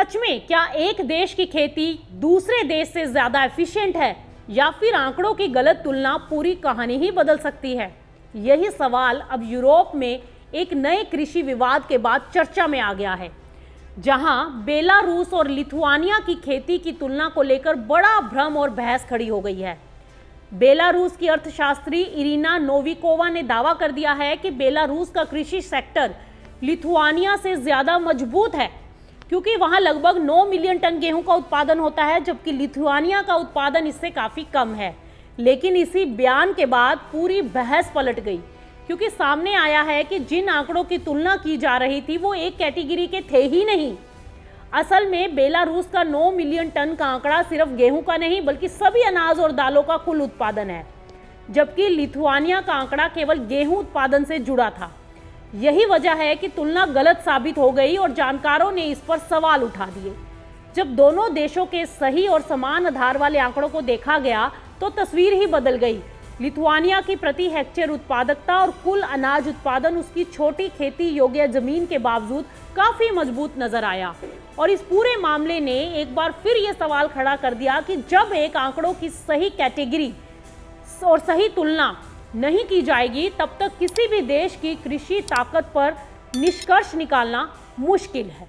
सच में क्या एक देश की खेती दूसरे देश से ज्यादा एफिशिएंट है, या फिर आंकड़ों की गलत तुलना पूरी कहानी ही बदल सकती है? यही सवाल अब यूरोप में एक नए कृषि विवाद के बाद चर्चा में आ गया है, जहां बेलारूस और लिथुआनिया की खेती की तुलना को लेकर बड़ा भ्रम और बहस खड़ी हो गई है। बेलारूस की अर्थशास्त्री इरिना नोविकोवा ने दावा कर दिया है कि बेलारूस का कृषि सेक्टर लिथुआनिया से ज्यादा मजबूत है, क्योंकि वहां लगभग 9 मिलियन टन गेहूं का उत्पादन होता है, जबकि लिथुआनिया का उत्पादन इससे काफी कम है। लेकिन इसी बयान के बाद पूरी बहस पलट गई, क्योंकि सामने आया है कि जिन आंकड़ों की तुलना की जा रही थी वो एक कैटेगरी के थे ही नहीं। असल में बेलारूस का 9 मिलियन टन का आंकड़ा सिर्फ गेहूं का नहीं, बल्कि सभी अनाज और दालों का कुल उत्पादन है, जबकि लिथुआनिया का आंकड़ा केवल गेहूं उत्पादन से जुड़ा था। यही वजह है कि तुलना गलत साबित हो गई और जानकारों ने इस पर सवाल उठा दिए। जब दोनों देशों के सही और समान आधार वाले आंकड़ों को देखा गया तो तस्वीर ही बदल गई। लिथुआनिया की प्रति हेक्टेयर उत्पादकता और कुल अनाज उत्पादन उसकी छोटी खेती योग्य जमीन के बावजूद काफी मजबूत नजर आया। और इस पूरे मामले ने एक बार फिर यह सवाल खड़ा कर दिया कि जब एक आंकड़ों की सही कैटेगरी और सही तुलना नहीं की जाएगी, तब तक किसी भी देश की कृषि ताकत पर निष्कर्ष निकालना मुश्किल है।